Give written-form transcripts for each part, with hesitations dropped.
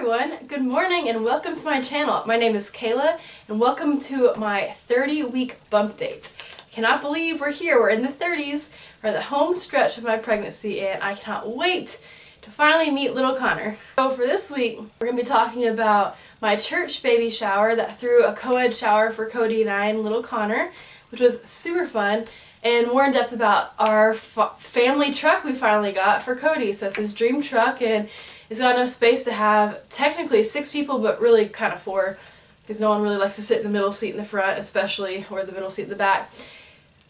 everyone, good morning and welcome to my channel. My name is Kayla and welcome to my 30-week bump date. I cannot believe we're here, we're in the 30s, we're at the home stretch of my pregnancy and I cannot wait to finally meet little Connor. So for this week, we're going to be talking about my church baby shower that threw a co-ed shower for Cody and I and little Connor, which was super fun, and more in depth about our family truck we finally got for Cody. So it's his dream truck and it's got enough space to have technically 6 people, but really kind of 4, because no one really likes to sit in the middle seat in the front, especially, or the middle seat in the back.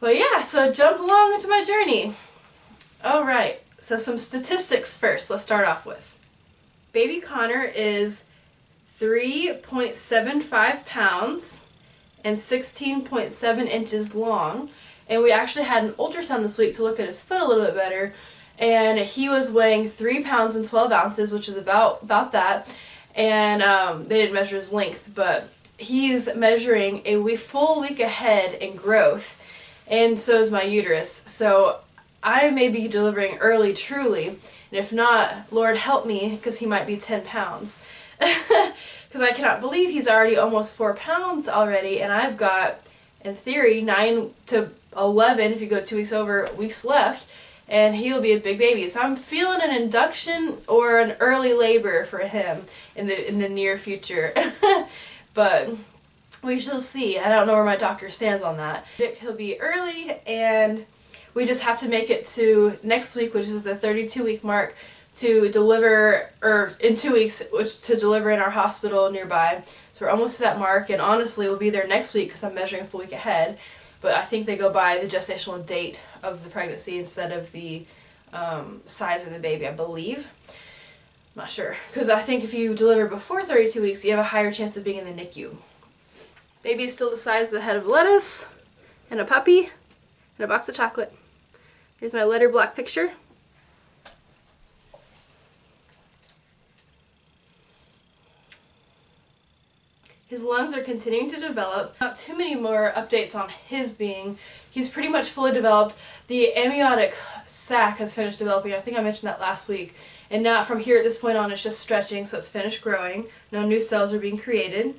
But yeah, so jump along into my journey. Alright, so some statistics first, let's start off with. Baby Connor is 3.75 pounds and 16.7 inches long, and we actually had an ultrasound this week to look at his foot a little bit better. And he was weighing 3 pounds and 12 ounces, which is about that. And they didn't measure his length, but he's measuring a full week ahead in growth, and so is my uterus. So I may be delivering early, truly, and if not, Lord help me, because he might be 10 pounds. Because I cannot believe he's already almost 4 pounds already, and I've got, in theory, 9 to 11, if you go 2 weeks over, weeks left. And he'll be a big baby. So I'm feeling an induction or an early labor for him in the near future. But we shall see. I don't know where my doctor stands on that. He'll be early, and we just have to make it to next week, which is the 32-week mark, to deliver, or in 2 weeks, to deliver in our hospital nearby. So we're almost to that mark, and honestly we'll be there next week because I'm measuring a full week ahead. But I think they go by the gestational date of the pregnancy instead of the size of the baby, I believe. I'm not sure. Because I think if you deliver before 32 weeks, you have a higher chance of being in the NICU. Baby is still the size of the head of lettuce, and a puppy, and a box of chocolate. Here's my letter block picture. His lungs are continuing to develop. Not too many more updates on his being. He's pretty much fully developed. The amniotic sac has finished developing. I think I mentioned that last week. And now from here at this point on, it's just stretching, so it's finished growing. No new cells are being created.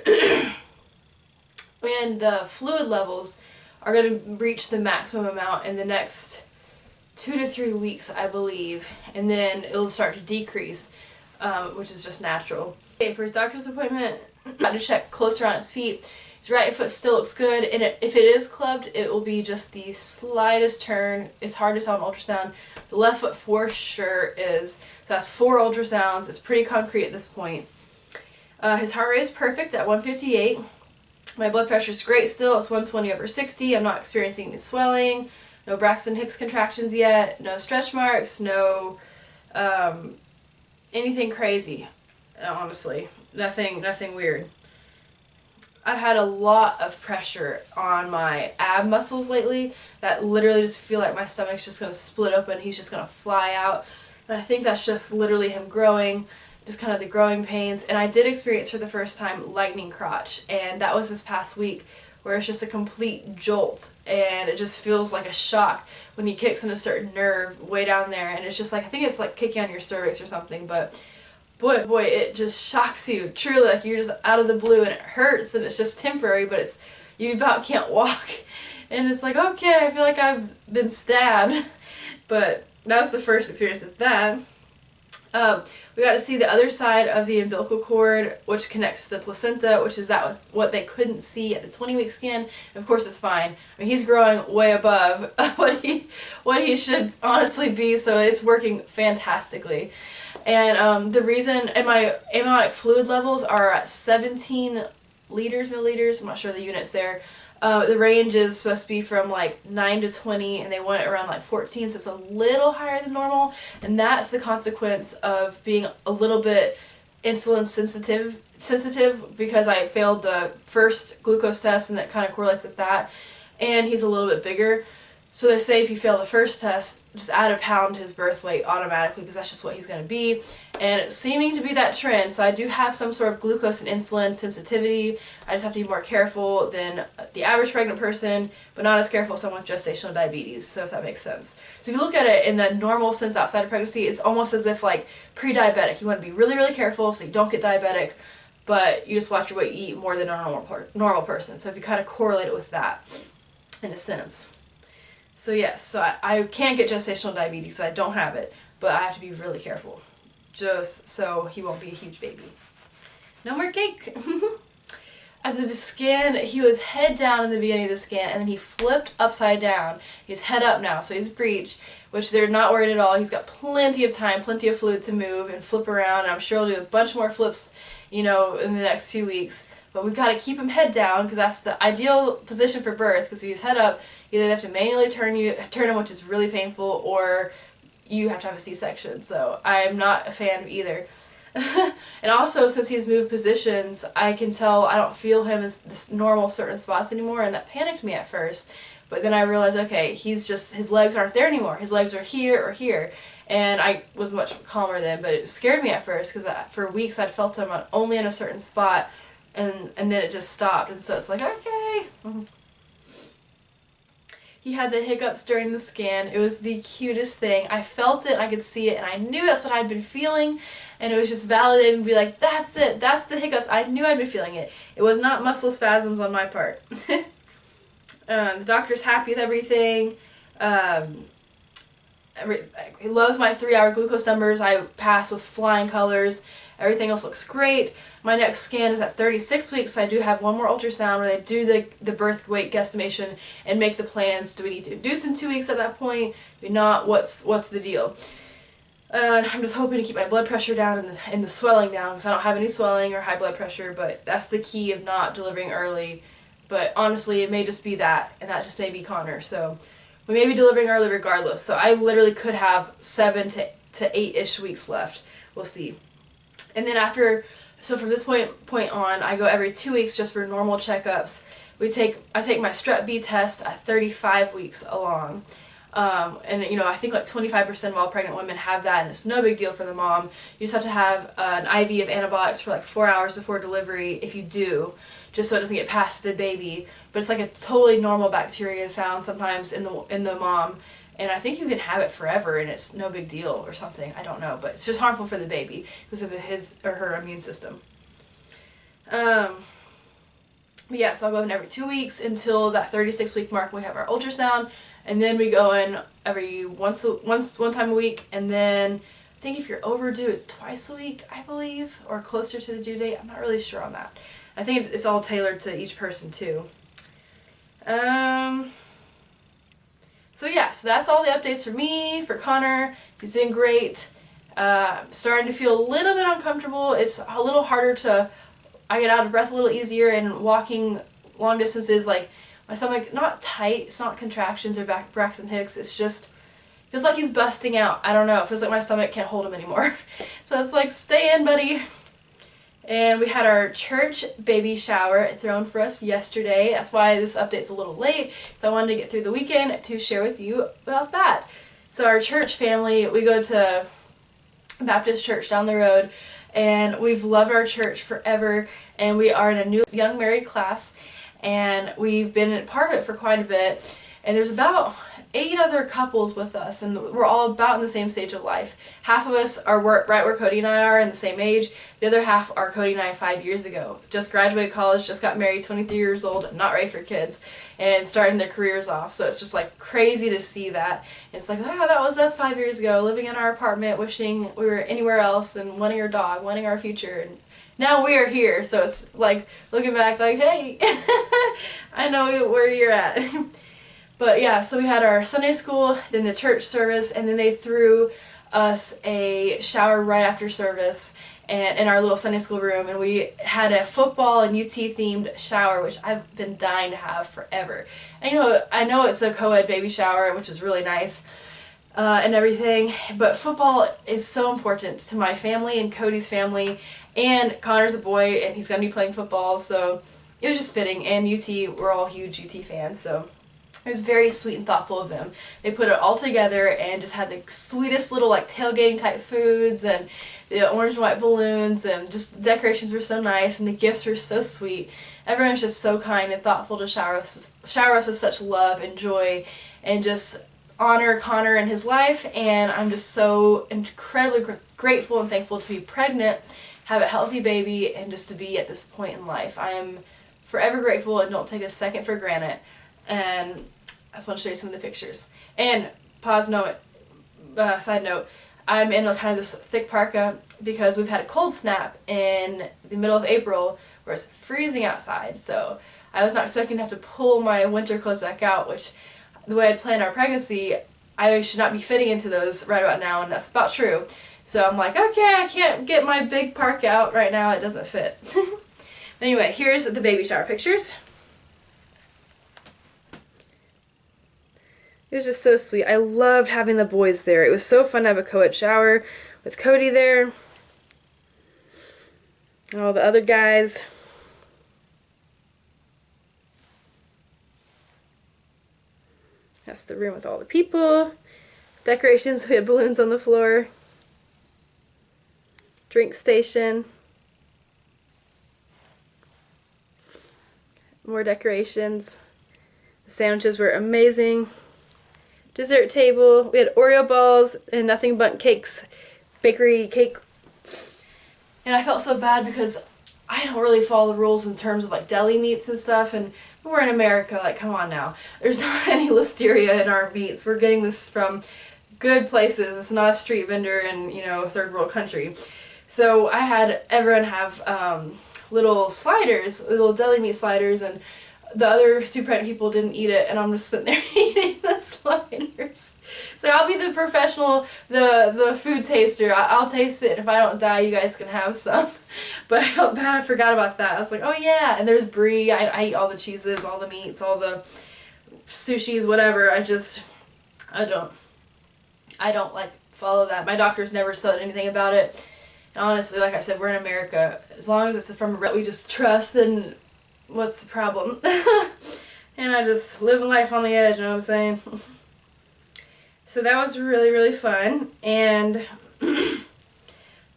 And the fluid levels are going to reach the maximum amount in the next 2 to 3 weeks, I believe. And then it'll start to decrease, which is just natural. Okay, for his doctor's appointment, got to check closer on his feet. His right foot still looks good, and if it is clubbed, it will be just the slightest turn. It's hard to tell on ultrasound. The left foot for sure is. So that's 4 ultrasounds. It's pretty concrete at this point. His heart rate is perfect at 158. My blood pressure is great still. It's 120/60. I'm not experiencing any swelling, no Braxton Hicks contractions yet, no stretch marks, no anything crazy. Honestly, nothing weird. I've had a lot of pressure on my ab muscles lately that literally just feel like my stomach's just going to split open, he's just going to fly out. And I think that's just literally him growing, just kind of the growing pains. And I did experience for the first time lightning crotch, and that was this past week, where it's just a complete jolt, and it just feels like a shock when he kicks in a certain nerve way down there, and it's just like, I think it's like kicking on your cervix or something, but boy, it just shocks you, truly, like you're just out of the blue, and it hurts, and it's just temporary, but it's, you about can't walk, and it's like, okay, I feel like I've been stabbed. But that was the first experience of that. We got to see the other side of the umbilical cord, which connects to the placenta, that was what they couldn't see at the 20-week scan. And of course it's fine. I mean, he's growing way above what he should honestly be, so it's working fantastically. And the reason, and my amniotic fluid levels are at 17 milliliters, I'm not sure the units there. The range is supposed to be from like 9 to 20, and they want it around like 14, so it's a little higher than normal, and that's the consequence of being a little bit insulin sensitive because I failed the first glucose test, and that kind of correlates with that, and he's a little bit bigger. So they say if you fail the first test, just add a pound to his birth weight automatically, because that's just what he's going to be. and it's seeming to be that trend. So I do have some sort of glucose and insulin sensitivity. I just have to be more careful than the average pregnant person, but not as careful as someone with gestational diabetes, so if that makes sense. So if you look at it in the normal sense outside of pregnancy, it's almost as if like pre-diabetic. You want to be really, really careful so you don't get diabetic, but you just watch your weight, eat more than a normal person. So if you kind of correlate it with that, in a sense. So yes, so I can't get gestational diabetes, so I don't have it, but I have to be really careful, just so he won't be a huge baby. No more cake! At the scan, he was head down in the beginning of the scan, and then he flipped upside down. He's head up now, so he's breech, which they're not worried at all. He's got plenty of time, plenty of fluid to move and flip around, and I'm sure he'll do a bunch more flips, you know, in the next 2 weeks. But we've got to keep him head down, because that's the ideal position for birth, because if he's head up, either they have to manually turn him, which is really painful, or you have to have a C-section. So I'm not a fan of either. And also, since he's moved positions, I can tell I don't feel him as this normal certain spots anymore, and that panicked me at first. But then I realized, okay, his legs aren't there anymore. His legs are here or here. And I was much calmer then, but it scared me at first, because for weeks I'd felt him only in a certain spot, and then it just stopped, and so it's like, okay. He had the hiccups during the scan. It was the cutest thing. I felt it, I could see it, and I knew that's what I'd been feeling, and it was just validating to be like, that's it, that's the hiccups. I knew I'd been feeling it. It was not muscle spasms on my part. The doctor's happy with everything. He loves my 3-hour glucose numbers. I pass with flying colors. Everything else looks great. My next scan is at 36 weeks, so I do have one more ultrasound where they do the birth weight guesstimation and make the plans. Do we need to induce in 2 weeks at that point? Do we not? What's the deal? I'm just hoping to keep my blood pressure down and the swelling down, because I don't have any swelling or high blood pressure, but that's the key of not delivering early. But honestly, it may just be that, and that just may be Connor. So we may be delivering early regardless. So I literally could have 7 to 8-ish weeks left. We'll see. And then so from this point on, I go every 2 weeks just for normal checkups. I take my strep B test at 35 weeks along. And you know, I think like 25% of all pregnant women have that, and it's no big deal for the mom. You just have to have an IV of antibiotics for like 4 hours before delivery if you do, just so it doesn't get past the baby. But it's like a totally normal bacteria found sometimes in the mom, and I think you can have it forever and it's no big deal or something. I don't know, but it's just harmful for the baby because of his or her immune system. But yeah, so I'll go in every 2 weeks until that 36-week mark when we have our ultrasound, and then we go in every one time a week, and then I think if you're overdue, it's twice a week, I believe, or closer to the due date. I'm not really sure on that. I think it's all tailored to each person too. So yeah, so that's all the updates for me, for Connor. He's doing great. Starting to feel a little bit uncomfortable. It's a little harder I get out of breath a little easier, and walking long distances, like my stomach, not tight, it's not contractions or Braxton Hicks, it's just, feels like he's busting out. I don't know, it feels like my stomach can't hold him anymore. So it's like, stay in, buddy. And we had our church baby shower thrown for us yesterday. That's why this update's a little late. So I wanted to get through the weekend to share with you about that. So our church family, we go to Baptist church down the road, and we've loved our church forever, and we are in a new young married class, and we've been a part of it for quite a bit. And there's about 8 other couples with us, and we're all about in the same stage of life. Half of us are right where Cody and I are, in the same age. The other half are Cody and I 5 years ago. Just graduated college, just got married, 23 years old, not ready for kids, and starting their careers off. So it's just like crazy to see that. It's like, ah, that was us 5 years ago, living in our apartment, wishing we were anywhere else, and wanting our dog, wanting our future. And now we are here, so it's like looking back like, hey, I know where you're at. But yeah, so we had our Sunday school, then the church service, and then they threw us a shower right after service and in our little Sunday school room, and we had a football and UT themed shower, which I've been dying to have forever. And I know it's a co-ed baby shower, which is really nice and everything, but football is so important to my family and Cody's family, and Connor's a boy and he's going to be playing football, so it was just fitting. And UT, we're all huge UT fans, so it was very sweet and thoughtful of them. They put it all together and just had the sweetest little like tailgating type foods, and the orange and white balloons, and just decorations were so nice, and the gifts were so sweet. Everyone's just so kind and thoughtful to shower us with such love and joy, and just honor Connor and his life. And I'm just so incredibly grateful and thankful to be pregnant, have a healthy baby, and just to be at this point in life. I am forever grateful and don't take a second for granted. And I just want to show you some of the pictures. And side note, I'm in a kind of this thick parka because we've had a cold snap in the middle of April where it's freezing outside. So I was not expecting to have to pull my winter clothes back out, which the way I'd planned our pregnancy, I should not be fitting into those right about now, and that's about true. So I'm like, okay, I can't get my big parka out right now, it doesn't fit. Anyway, here's the baby shower pictures. It was just so sweet. I loved having the boys there. It was so fun to have a co-ed shower with Cody there. And all the other guys. That's the room with all the people. Decorations, we had balloons on the floor. Drink station. More decorations. The sandwiches were amazing. Dessert table. We had Oreo balls and nothing but cakes, bakery cake. And I felt so bad because I don't really follow the rules in terms of like deli meats and stuff, and we're in America, like come on now. There's not any Listeria in our meats. We're getting this from good places. It's not a street vendor in, you know, a third world country. So I had everyone have little sliders, little deli meat sliders, and the other two pregnant people didn't eat it, and I'm just sitting there eating the sliders. So I'll be the professional, the food taster. I'll taste it, and if I don't die, you guys can have some. But I felt bad, I forgot about that. I was like, oh yeah, and there's brie. I eat all the cheeses, all the meats, all the sushis, whatever. I don't like follow that. My doctor's never said anything about it. And honestly, like I said, we're in America. As long as it's from a rep we just trust, then what's the problem? And I just living life on the edge, you know what I'm saying? So that was really, really fun. And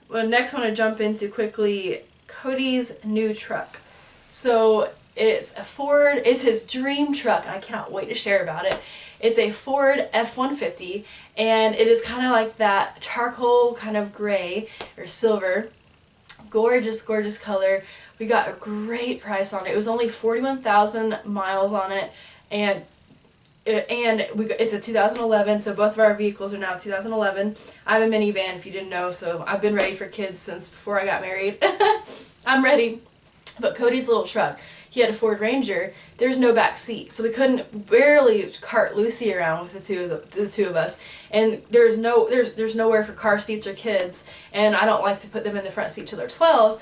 well, next I want to jump into quickly Cody's new truck. So it's his dream truck, and I cannot wait to share about it. It's a Ford F-150, and it is kind of like that charcoal kind of gray or silver. Gorgeous, gorgeous color. We got a great price on it. It was only 41,000 miles on it, and it's a 2011, so both of our vehicles are now 2011. I have a minivan, if you didn't know, so I've been ready for kids since before I got married. I'm ready. But Cody's little truck, he had a Ford Ranger. There's no back seat, so we couldn't barely cart Lucy around with the two of us. And there's nowhere for car seats or kids, and I don't like to put them in the front seat till they're 12.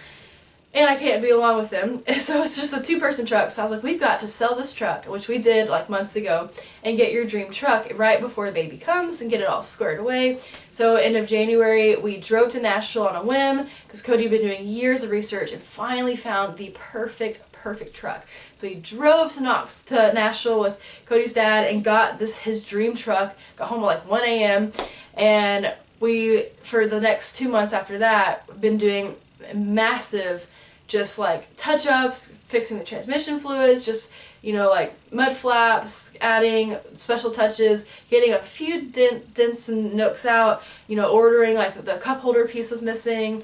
And I can't be along with them, so it's just a two-person truck. So I was like, we've got to sell this truck, which we did like months ago, and get your dream truck right before the baby comes and get it all squared away. So end of January, we drove to Nashville on a whim, because Cody had been doing years of research and finally found the perfect truck. So he drove to Nashville with Cody's dad and got his dream truck, got home at like 1 a.m. And we, for the next 2 months after that, been doing massive just like touch-ups, fixing the transmission fluids, just, you know, like mud flaps, adding special touches, getting a few dents and nooks out, you know, ordering like the cup holder piece was missing.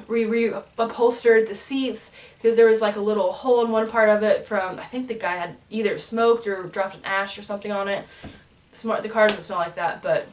We upholstered the seats because there was like a little hole in one part of it from, I think the guy had either smoked or dropped an ash or something on it. The car doesn't smell like that, but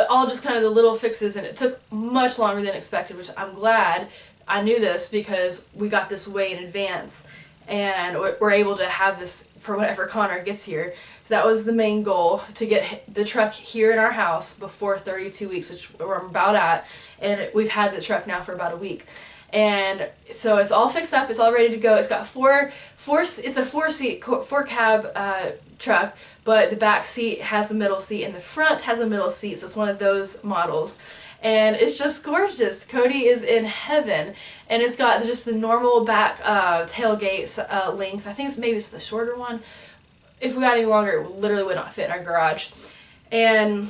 all just kind of the little fixes, and it took much longer than expected, which I'm glad. I knew this because we got this way in advance, and we're able to have this for whenever Connor gets here. So that was the main goal, to get the truck here in our house before 32 weeks, which we're about at, and we've had the truck now for about a week. And so it's all fixed up, it's all ready to go. It's got it's a four cab truck, but the back seat has the middle seat and the front has a middle seat, so it's one of those models. And it's just gorgeous. Cody is in heaven, and it's got just the normal back tailgate length. I think maybe it's the shorter one. If we got any longer, it literally would not fit in our garage. And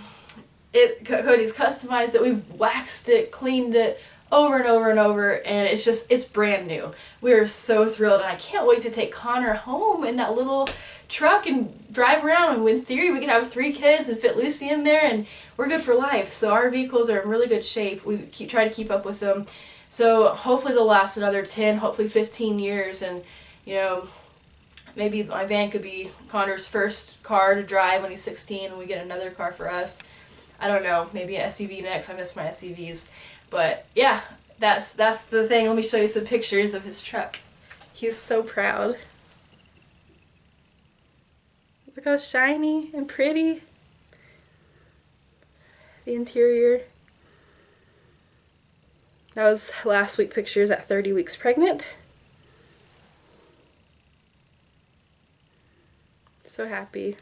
Cody's customized it. We've waxed it, cleaned it over and over and over, and it's brand new. We are so thrilled, and I can't wait to take Connor home in that little truck and drive around. And in theory, we could have 3 kids and fit Lucy in there, and we're good for life. So our vehicles are in really good shape. We try to keep up with them. So hopefully they'll last another 10, hopefully 15 years, and you know, maybe my van could be Connor's first car to drive when he's 16, and we get another car for us. I don't know, maybe an SUV next. I miss my SUVs. But yeah, that's the thing. Let me show you some pictures of his truck. He's so proud. Look how shiny and pretty. The interior. That was last week pictures at 30 weeks pregnant. So happy.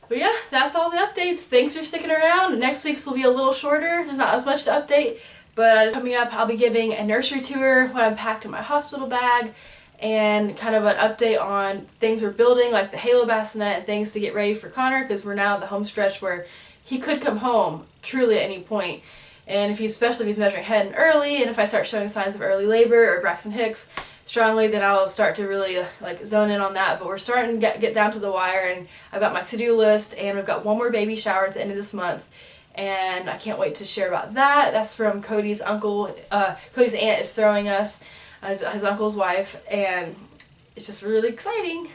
But yeah, that's all the updates. Thanks for sticking around. Next week's will be a little shorter. There's not as much to update. But coming up, I'll be giving a nursery tour, what I've packed in my hospital bag, and kind of an update on things we're building, like the halo bassinet and things to get ready for Connor, because we're now at the home stretch where he could come home truly at any point. And especially if he's measuring head and early, and if I start showing signs of early labor or Braxton Hicks strongly, then I'll start to really like zone in on that. But we're starting to get down to the wire, and I've got my to-do list, and we've got one more baby shower at the end of this month, and I can't wait to share about that. That's from Cody's uncle. Cody's aunt is throwing us, his uncle's wife, and it's just really exciting.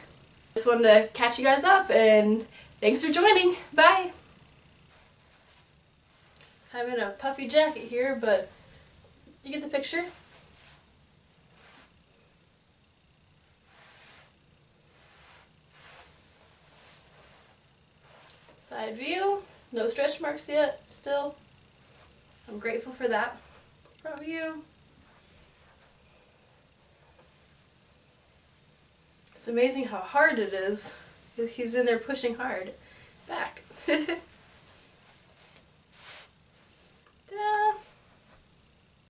Just wanted to catch you guys up, and thanks for joining. Bye. I'm in a puffy jacket here, but you get the picture. Side view, no stretch marks yet, still. I'm grateful for that. Front view. It's amazing how hard it is. He's in there pushing hard. Back.